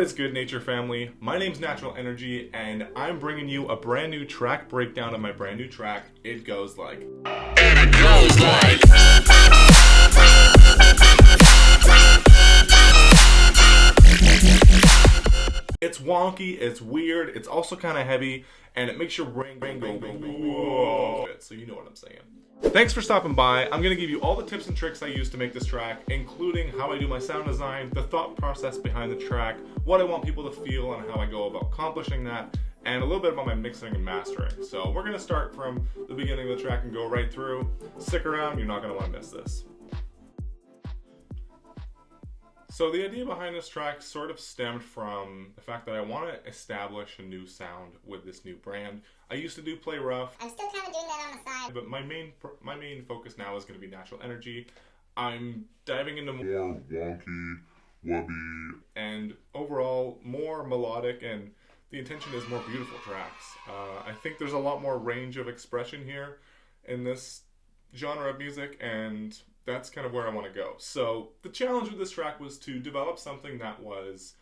is good, Nature family? My name's Natural Energy, and I'm bringing you a brand new track breakdown of my brand new track. It goes like. And it goes like. It's wonky, it's weird, it's also kind of heavy, and it makes your brain go whoa. So you know what I'm saying. Thanks for stopping by. I'm going to give you all the tips and tricks I use to make this track, including how I do my sound design, the thought process behind the track, what I want people to feel and how I go about accomplishing that, and a little bit about my mixing and mastering. So we're going to start from the beginning of the track and go right through. Stick around, you're not going to want to miss this. So the idea behind this track sort of stemmed from the fact that I want to establish a new sound with this new brand. I used to do Play Rough. I'm still kind of doing that on the side. But my main focus now is going to be Natural Energy. I'm diving into more wonky, wubby, and overall more melodic, and the intention is more beautiful tracks. I think there's a lot more range of expression here in this genre of music, and that's kind of where I want to go. So the challenge with this track was to develop something that was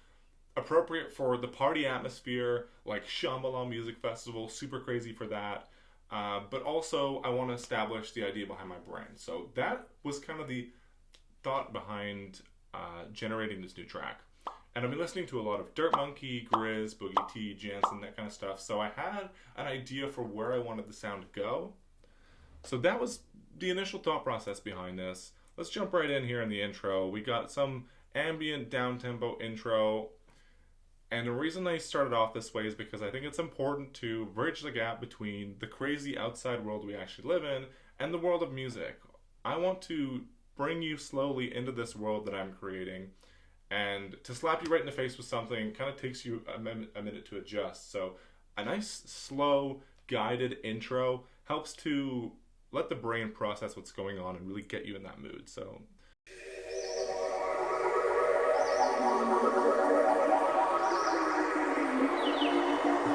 appropriate for the party atmosphere, like Shambhala Music Festival, super crazy for that. But also I want to establish the idea behind my brand. So that was kind of the thought behind generating this new track. And I've been listening to a lot of Dirt Monkey, Grizz, Boogie T, Jansen, that kind of stuff. So I had an idea for where I wanted the sound to go. So that was the initial thought process behind this. Let's jump right in here in the intro. We got some ambient down-tempo intro. And the reason I started off this way is because I think it's important to bridge the gap between the crazy outside world we actually live in and the world of music. I want to bring you slowly into this world that I'm creating. And to slap you right in the face with something kind of takes you a minute to adjust. So a nice, slow, guided intro helps to let the brain process what's going on and really get you in that mood. So we've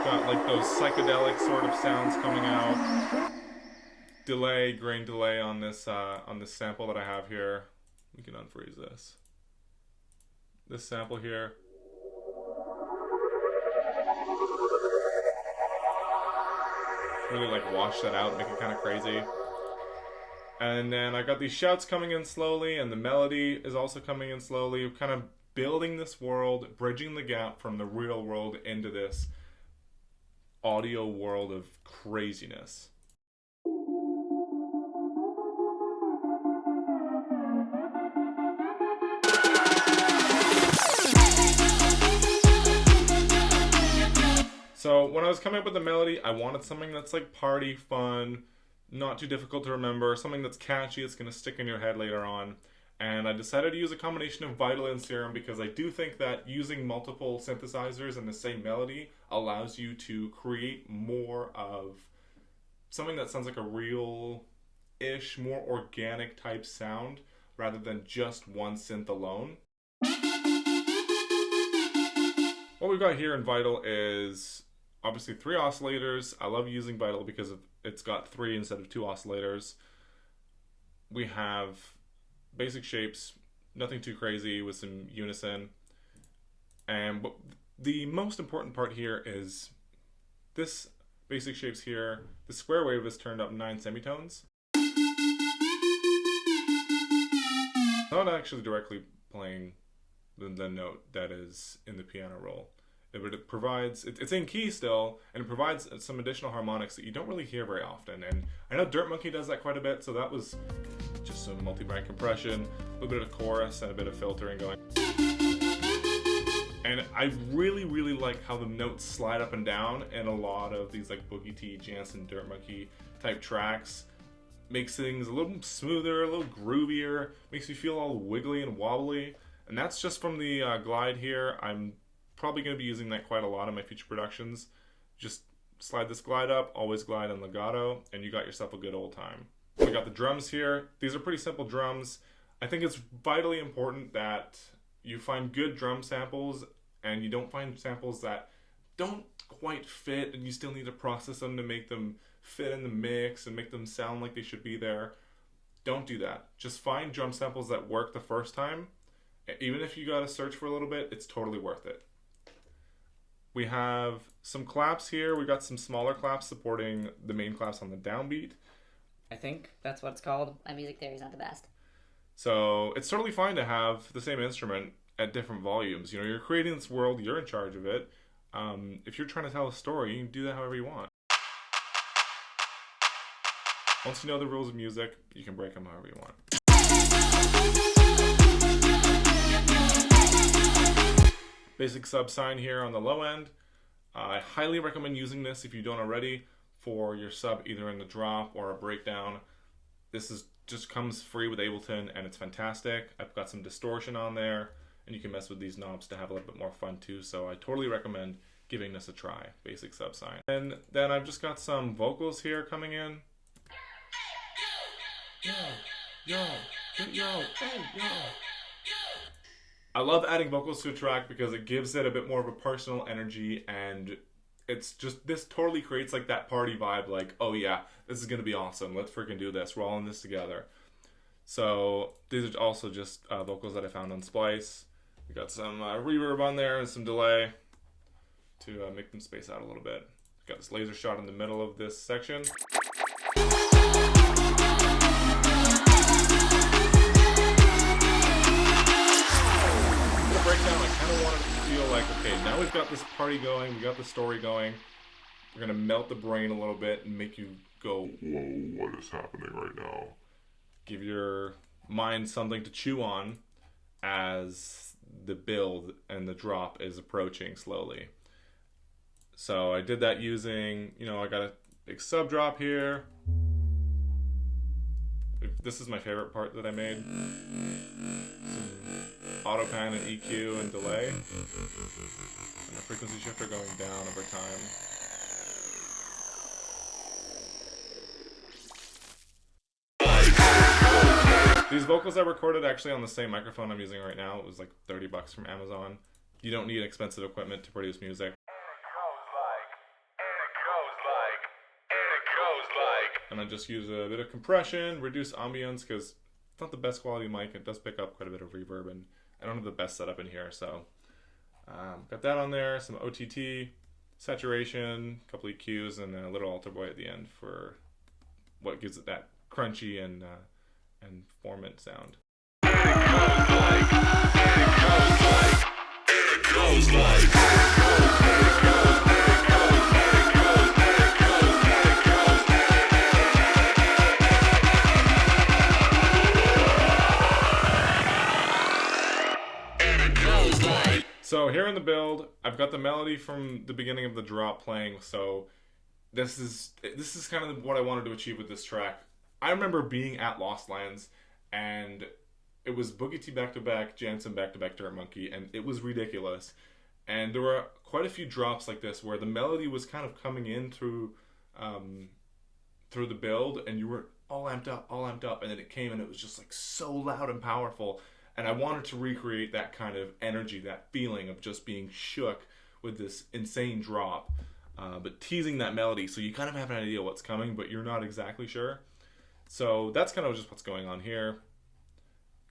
got like those psychedelic sort of sounds coming out. Delay, grain delay on this sample that I have here. We can unfreeze this. This sample here. Really like wash that out, make it kind of crazy. And then I got these shouts coming in slowly, and the melody is also coming in slowly, kind of building this world, bridging the gap from the real world into this audio world of craziness. So when I was coming up with the melody, I wanted something that's like party, fun, not too difficult to remember, something that's catchy, it's going to stick in your head later on. And I decided to use a combination of Vital and Serum because I do think that using multiple synthesizers in the same melody allows you to create more of something that sounds like a real-ish, more organic type sound rather than just one synth alone. What we've got here in Vital is obviously 3 oscillators. I love using Vital because it's got 3 instead of 2 oscillators. We have basic shapes, nothing too crazy, with some unison. And the most important part here is this basic shapes here. The square wave is turned up 9 semitones. Not actually directly playing the note that is in the piano roll. It provides, it's in key still, and it provides some additional harmonics that you don't really hear very often. And I know Dirt Monkey does that quite a bit, so that was just some multi-band compression, a little bit of chorus, and a bit of filtering going. And I really, really like how the notes slide up and down in a lot of these like Boogie T, Jansen, Dirt Monkey type tracks. Makes things a little smoother, a little groovier, makes you feel all wiggly and wobbly. And that's just from the glide here. I'm probably going to be using that quite a lot in my future productions. Just slide this glide up, always glide and legato, and you got yourself a good old time. We got the drums here. These are pretty simple drums. I think it's vitally important that you find good drum samples and you don't find samples that don't quite fit and you still need to process them to make them fit in the mix and make them sound like they should be there. Don't do that. Just find drum samples that work the first time. Even if you gotta search for a little bit, it's totally worth it. We have some claps here. We got some smaller claps supporting the main claps on the downbeat. I think that's what it's called. My music theory is not the best. So it's totally fine to have the same instrument at different volumes. You know, you're creating this world, you're in charge of it. If you're trying to tell a story, you can do that however you want. Once you know the rules of music, you can break them however you want. Basic sub sign here on the low end. I highly recommend using this if you don't already for your sub either in the drop or a breakdown. This is just comes free with Ableton and it's fantastic. I've got some distortion on there and you can mess with these knobs to have a little bit more fun too. So I totally recommend giving this a try. Basic sub sign. And then I've just got some vocals here coming in. Yo, yo, yo, hey, yo. I love adding vocals to a track because it gives it a bit more of a personal energy, and it's just, this totally creates like that party vibe, like, oh yeah, this is gonna be awesome, let's freaking do this, we're all in this together. So these are also just vocals that I found on Splice. We got some reverb on there and some delay to make them space out a little bit. Got this laser shot in the middle of this section. Breakdown, I kind of wanted to feel like, okay, now we've got this party going, we got the story going, we're going to melt the brain a little bit and make you go, whoa, what is happening right now? Give your mind something to chew on as the build and the drop is approaching slowly. So I did that using, you know, I got a big sub drop here. This is my favorite part that I made. Auto pan and EQ and delay, and a frequency shifter going down over time. These vocals I recorded actually on the same microphone I'm using right now. It was like $30 from Amazon. You don't need expensive equipment to produce music. And I just use a bit of compression, reduce ambience, because it's not the best quality mic. It does pick up quite a bit of reverb, and I don't have the best setup in here, so got that on there, some OTT, saturation, a couple EQs, and a little alter boy at the end for what gives it that crunchy and formant sound. So here in the build, I've got the melody from the beginning of the drop playing, so this is kind of what I wanted to achieve with this track. I remember being at Lost Lands, and it was Boogie T back-to-back, Jansen back-to-back, Dirt Monkey, and it was ridiculous. And there were quite a few drops like this where the melody was kind of coming in through the build, and you were all amped up, and then it came and it was just like so loud and powerful. And I wanted to recreate that kind of energy, that feeling of just being shook with this insane drop, but teasing that melody so you kind of have an idea what's coming, but you're not exactly sure. So that's kind of just what's going on here.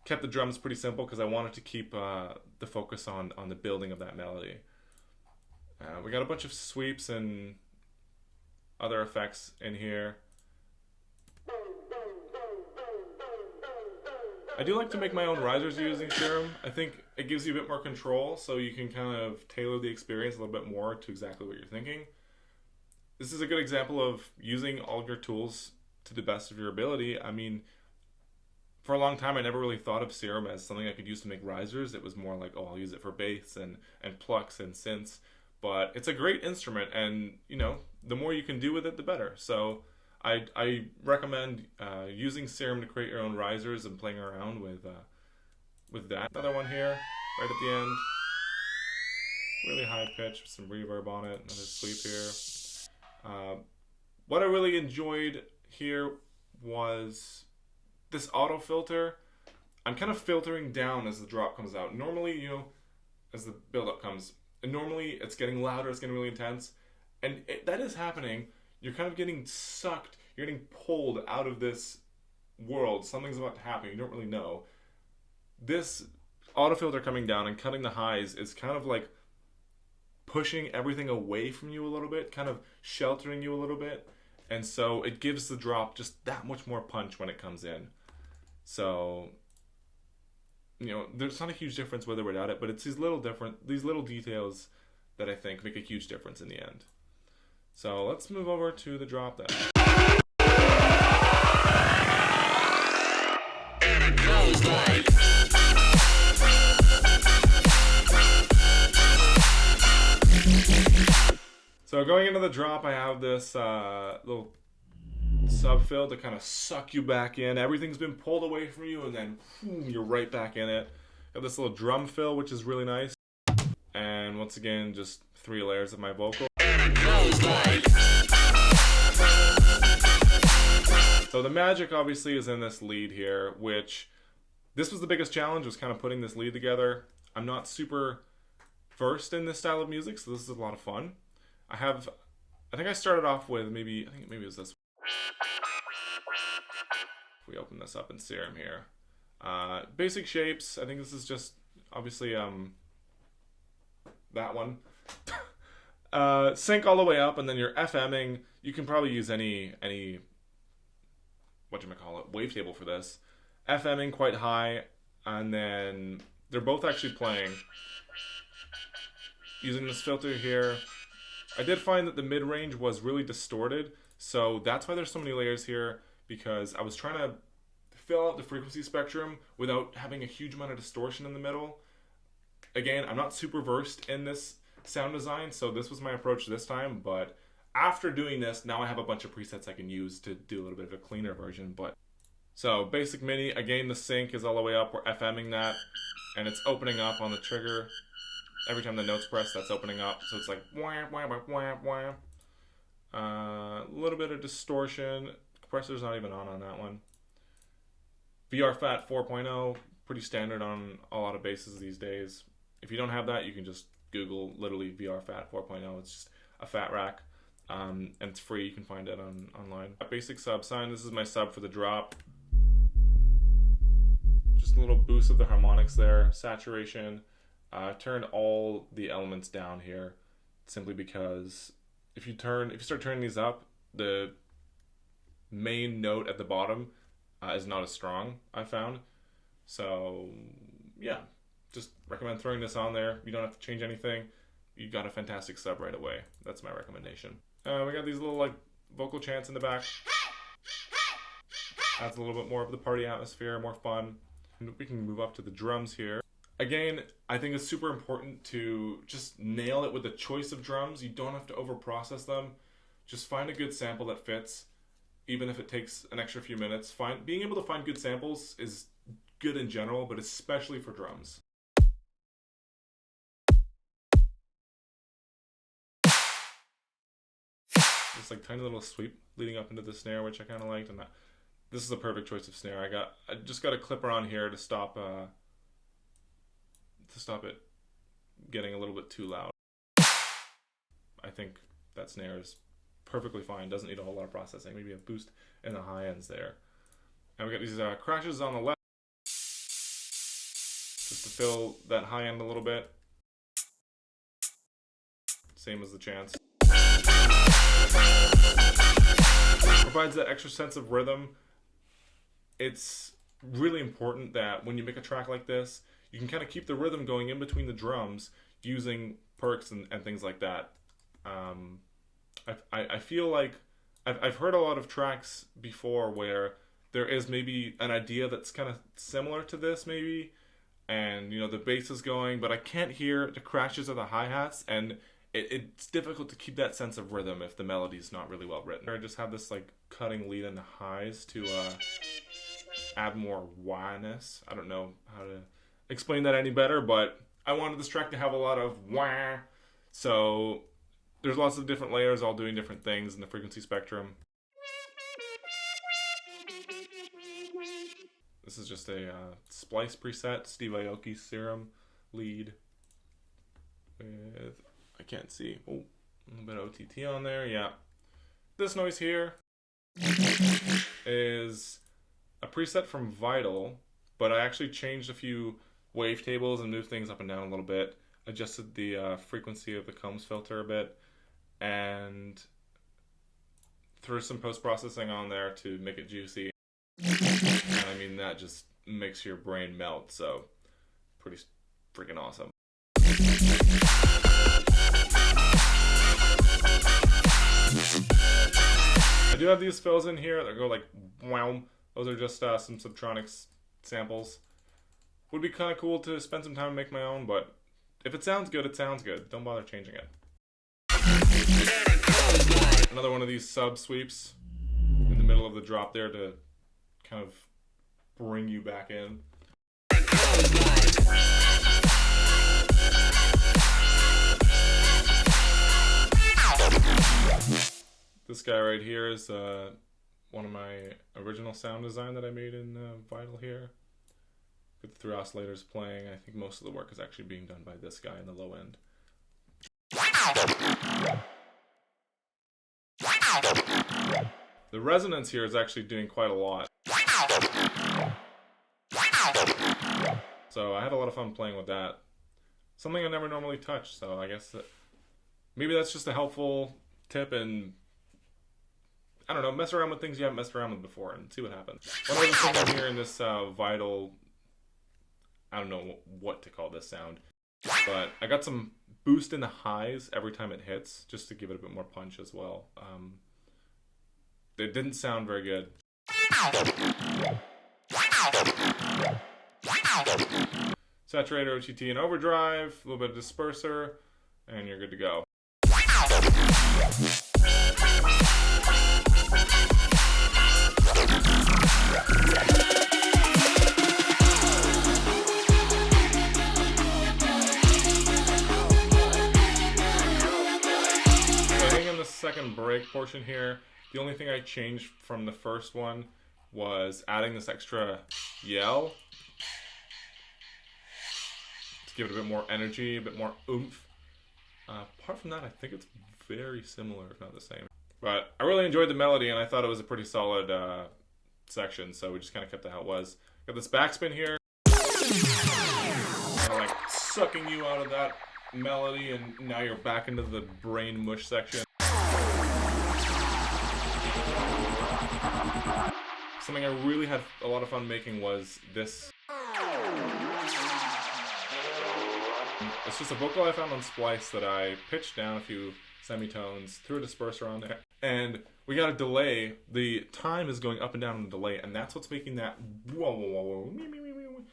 Kept the drums pretty simple because I wanted to keep the focus on the building of that melody. We got a bunch of sweeps and other effects in here. I do like to make my own risers using Serum. I think it gives you a bit more control, so you can kind of tailor the experience a little bit more to exactly what you're thinking. This is a good example of using all of your tools to the best of your ability. I mean, for a long time I never really thought of Serum as something I could use to make risers. It was more like, oh, I'll use it for bass and plucks and synths. But it's a great instrument, and you know, the more you can do with it, the better. So I recommend using Serum to create your own risers and playing around with that. Another one here, right at the end. Really high pitch with some reverb on it. Another sweep here. What I really enjoyed here was this auto filter. I'm kind of filtering down as the drop comes out. Normally, you know, as the build-up comes, and normally it's getting louder, it's getting really intense, and that is happening. You're kind of getting sucked, you're getting pulled out of this world. Something's about to happen, you don't really know. This auto filter coming down and cutting the highs is kind of like pushing everything away from you a little bit, kind of sheltering you a little bit. And so it gives the drop just that much more punch when it comes in. So, you know, there's not a huge difference whether we're at it, but it's these little details that I think make a huge difference in the end. So let's move over to the drop then. And it goes like... So going into the drop, I have this little sub fill to kind of suck you back in. Everything's been pulled away from you, and then you're right back in it. Got this little drum fill, which is really nice. And once again, just 3 layers of my vocal. So the magic obviously is in this lead here, which this was the biggest challenge, was kind of putting this lead together. I'm not super versed in this style of music, so this is a lot of fun. I think I started off with maybe it was this. If we open this up in Serum here. Basic shapes, I think this is just obviously that one. Sync all the way up, and then you're FMing. You can probably use any whatchamacallit, wavetable for this. FMing quite high, and then they're both actually playing. Using this filter here. I did find that the mid-range was really distorted, so that's why there's so many layers here, because I was trying to fill out the frequency spectrum without having a huge amount of distortion in the middle. Again, I'm not super versed in this sound design, so this was my approach this time, but after doing this, now I have a bunch of presets I can use to do a little bit of a cleaner version. So basic MIDI, again, the sync is all the way up, we're FMing that, and it's opening up on the trigger. Every time the note's pressed, that's opening up, so it's like wah, wah, wah, wah, wah. A little bit of distortion. Compressor's not even on that one. VRFAT 4.0, pretty standard on a lot of basses these days. If you don't have that, you can just Google literally VRFAT 4.0. It's just a fat rack, and it's free. You can find it online. A basic sub sign. This is my sub for the drop. Just a little boost of the harmonics there. Saturation. Turn all the elements down here, simply because if you start turning these up, the main note at the bottom is not as strong, I found. So yeah, just recommend throwing this on there. You don't have to change anything. You got a fantastic sub right away. That's my recommendation. We got these little like vocal chants in the back. Adds a little bit more of the party atmosphere, more fun. And we can move up to the drums here. Again, I think it's super important to just nail it with the choice of drums. You don't have to over-process them. Just find a good sample that fits, even if it takes an extra few minutes. Being able to find good samples is good in general, but especially for drums. Just like tiny little sweep leading up into the snare, which I kind of liked, and this is a perfect choice of snare. I just got a clipper on here to stop it getting a little bit too loud. I think that snare is perfectly fine, doesn't need a whole lot of processing. Maybe a boost in the high ends there. And we got these crashes on the left, just to fill that high end a little bit. Same as the chants. Provides that extra sense of rhythm. It's really important that when you make a track like this, you can kind of keep the rhythm going in between the drums using perks and things like that. I feel like I've heard a lot of tracks before where there is maybe an idea that's kind of similar to this maybe, and you know the bass is going, but I can't hear the crashes of the hi-hats, and it's difficult to keep that sense of rhythm if the melody's not really well written. I just have this like cutting lead in the highs to add more wah-ness. I don't know how to explain that any better, but I wanted this track to have a lot of wah. So there's lots of different layers all doing different things in the frequency spectrum. This is just a splice preset, Steve Aoki's Serum lead with, I can't see, a little bit of OTT on there, yeah. This noise here is a preset from Vital, but I actually changed a few wavetables and moved things up and down a little bit. adjusted the frequency of the Combs filter a bit, and threw some post-processing on there to make it juicy. And I mean, that just makes your brain melt, so pretty freaking awesome. I do have these fills in here that go like wow. Those are just some Subtronics samples. Would be kind of cool to spend some time and make my own, but if it sounds good, it sounds good. Don't bother changing it. Another one of these sub sweeps in the middle of the drop there to kind of bring you back in. This guy right here is one of my original sound design that I made in Vital here. With the 3 oscillators playing, I think most of the work is actually being done by this guy in the low end. The resonance here is actually doing quite a lot. So I had a lot of fun playing with that. Something I never normally touch, so I guess maybe that's just a helpful tip, and I don't know, mess around with things you haven't messed around with before and see what happens. One other thing I'm hearing this Vital, I don't know what to call this sound, but I got some boost in the highs every time it hits, just to give it a bit more punch as well. It didn't sound very good. Saturator, OTT, and overdrive, a little bit of disperser, and you're good to go. Second break portion here, the only thing I changed from the first one was adding this extra yell to give it a bit more energy, a bit more oomph. Apart from that, I think it's very similar, if not the same. But I really enjoyed the melody, and I thought it was a pretty solid section, so we just kind of kept it how it was. Got this backspin here, kind of like sucking you out of that melody, and now you're back into the brain mush section. Something I really had a lot of fun making was this. It's just a vocal I found on Splice that I pitched down a few semitones, threw a disperser on there, and we got a delay. The time is going up and down in the delay, and that's what's making that whoa, whoa, whoa, whoa,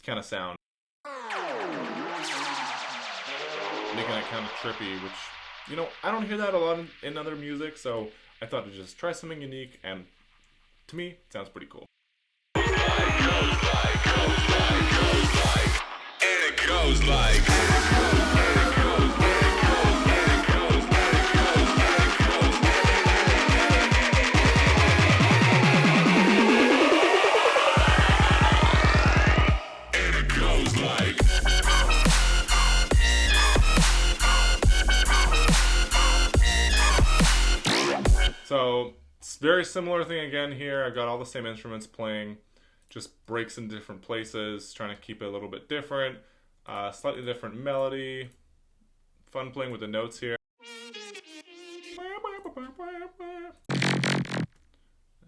kind of sound. Making it kind of trippy, which, you know, I don't hear that a lot in other music, so I thought to just try something unique, and to me, it sounds pretty cool. And it goes like. So, it's very similar thing again here. I've got all the same instruments playing, just breaks in different places, trying to keep it a little bit different. Slightly different melody. Fun playing with the notes here.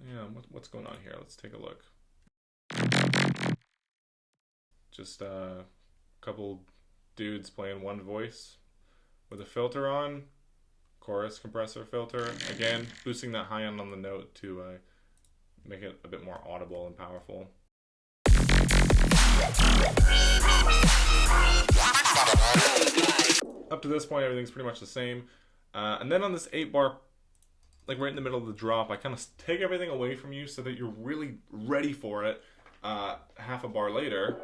Yeah, what's going on here? Let's take a look. Just a couple dudes playing one voice with a filter on. Chorus compressor filter. Again, boosting that high end on the note to make it a bit more audible and powerful. Up to this point, everything's pretty much the same. And then on this 8-bar, like right in the middle of the drop, I kind of take everything away from you so that you're really ready for it half a bar later.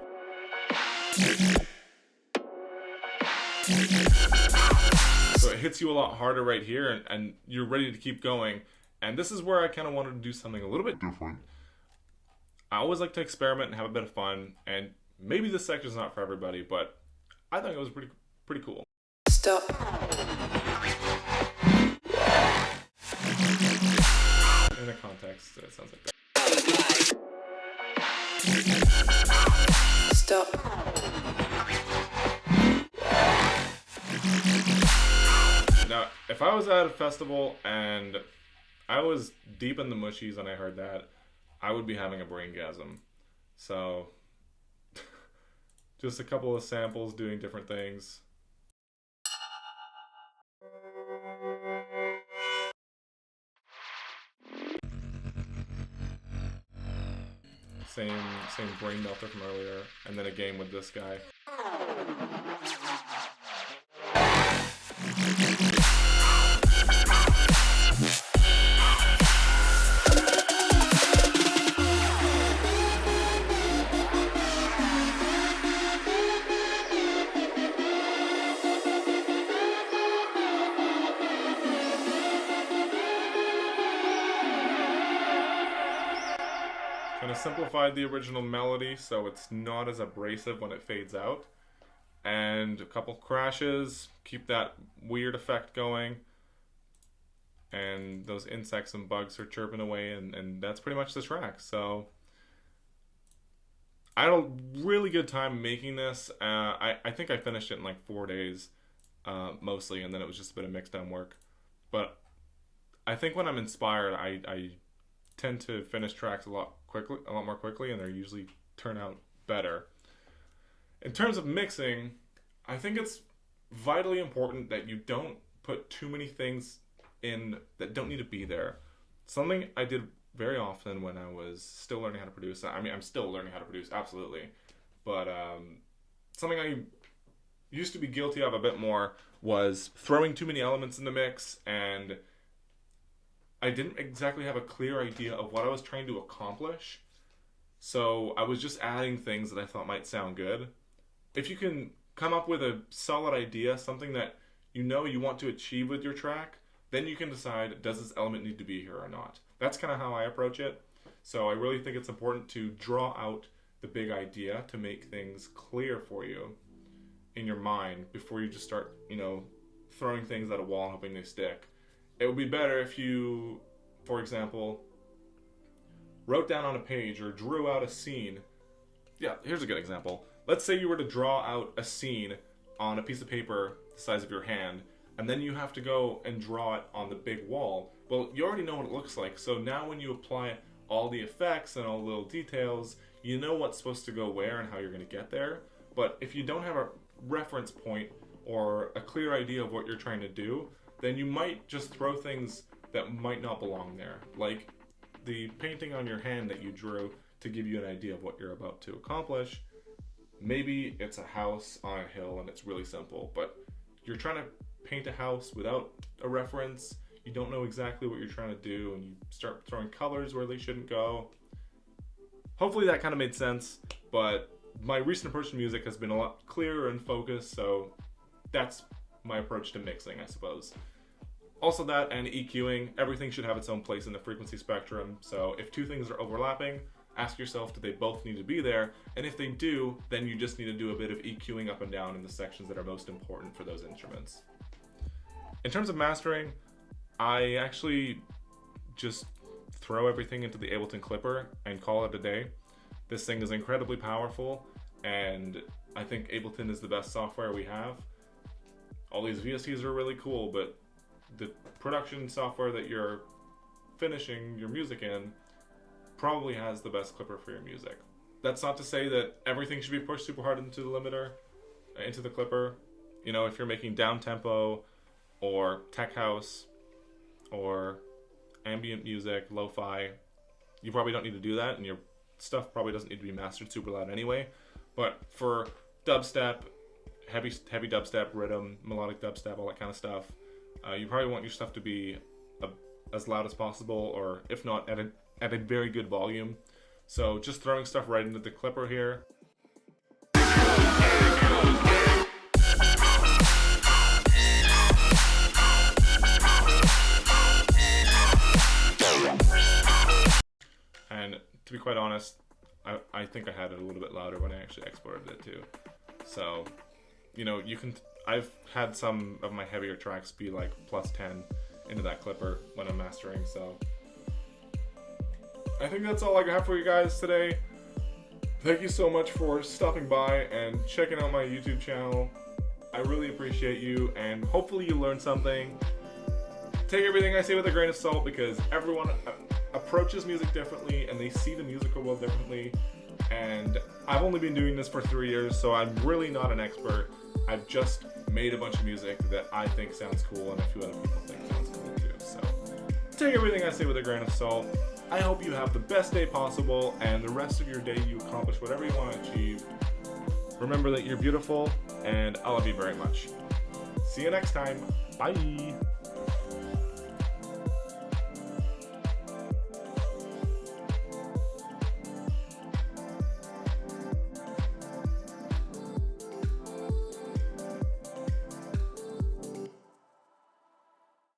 So it hits you a lot harder right here, and you're ready to keep going. And this is where I kind of wanted to do something a little bit different. I always like to experiment and have a bit of fun, and maybe this section's not for everybody, but I think it was pretty cool. Stop. In the context, it sounds like that. Stop. Now, if I was at a festival and I was deep in the mushies and I heard that, I would be having a braingasm. So, just a couple of samples doing different things. Same brain melter from earlier, and then a game with this guy. Kind of simplified the original melody so it's not as abrasive when it fades out. And a couple crashes, keep that weird effect going. And those insects and bugs are chirping away, and that's pretty much the track. So I had a really good time making this. I think I finished it in like 4 days, mostly, and then it was just a bit of mix down work. But I think when I'm inspired, I tend to finish tracks a lot more quickly, and they usually turn out better. In terms of mixing, I think it's vitally important that you don't put too many things in that don't need to be there. Something I did very often when I was still learning how to produce. I mean, I'm still learning how to produce, absolutely. But something I used to be guilty of a bit more was throwing too many elements in the mix, and I didn't exactly have a clear idea of what I was trying to accomplish. So I was just adding things that I thought might sound good. If you can come up with a solid idea, something that you know you want to achieve with your track, then you can decide, does this element need to be here or not? That's kind of how I approach it. So I really think it's important to draw out the big idea to make things clear for you in your mind before you just start, throwing things at a wall and hoping they stick. It would be better if you, for example, wrote down on a page or drew out a scene. Yeah, here's a good example. Let's say you were to draw out a scene on a piece of paper the size of your hand, and then you have to go and draw it on the big wall. Well, you already know what it looks like, so now when you apply all the effects and all the little details, you know what's supposed to go where and how you're going to get there. But if you don't have a reference point or a clear idea of what you're trying to do, then you might just throw things that might not belong there. Like the painting on your hand that you drew to give you an idea of what you're about to accomplish. Maybe it's a house on a hill and it's really simple, but you're trying to paint a house without a reference. You don't know exactly what you're trying to do, and you start throwing colors where they shouldn't go. Hopefully that kind of made sense, but my recent approach to music has been a lot clearer and focused, so that's my approach to mixing, I suppose. Also that and EQing, everything should have its own place in the frequency spectrum, so if two things are overlapping, ask yourself, do they both need to be there? And if they do, then you just need to do a bit of EQing up and down in the sections that are most important for those instruments. In terms of mastering, I actually just throw everything into the Ableton Clipper and call it a day. This thing is incredibly powerful, and I think Ableton is the best software we have. All these VSTs are really cool, but the production software that you're finishing your music in probably has the best clipper for your music. That's not to say that everything should be pushed super hard into the limiter, into the clipper. If you're making down tempo or tech house or ambient music, lo-fi, you probably don't need to do that, and your stuff probably doesn't need to be mastered super loud anyway. But for dubstep, heavy dubstep, rhythm, melodic dubstep, all that kind of stuff, you probably want your stuff to be as loud as possible, or if not, at a very good volume. So just throwing stuff right into the clipper here. And to be quite honest, I think I had it a little bit louder when I actually exported it too. So, I've had some of my heavier tracks be like +10 into that clipper when I'm mastering, so I think that's all I have for you guys today. Thank you so much for stopping by and checking out my YouTube channel. I really appreciate you, and hopefully you learned something. Take everything I say with a grain of salt, because everyone approaches music differently and they see the musical world differently. And I've only been doing this for 3 years, so I'm really not an expert. I've just made a bunch of music that I think sounds cool and a few other people think sounds cool too. So take everything I say with a grain of salt. I hope you have the best day possible, and the rest of your day you accomplish whatever you want to achieve. Remember that you're beautiful, and I love you very much. See you next time. Bye.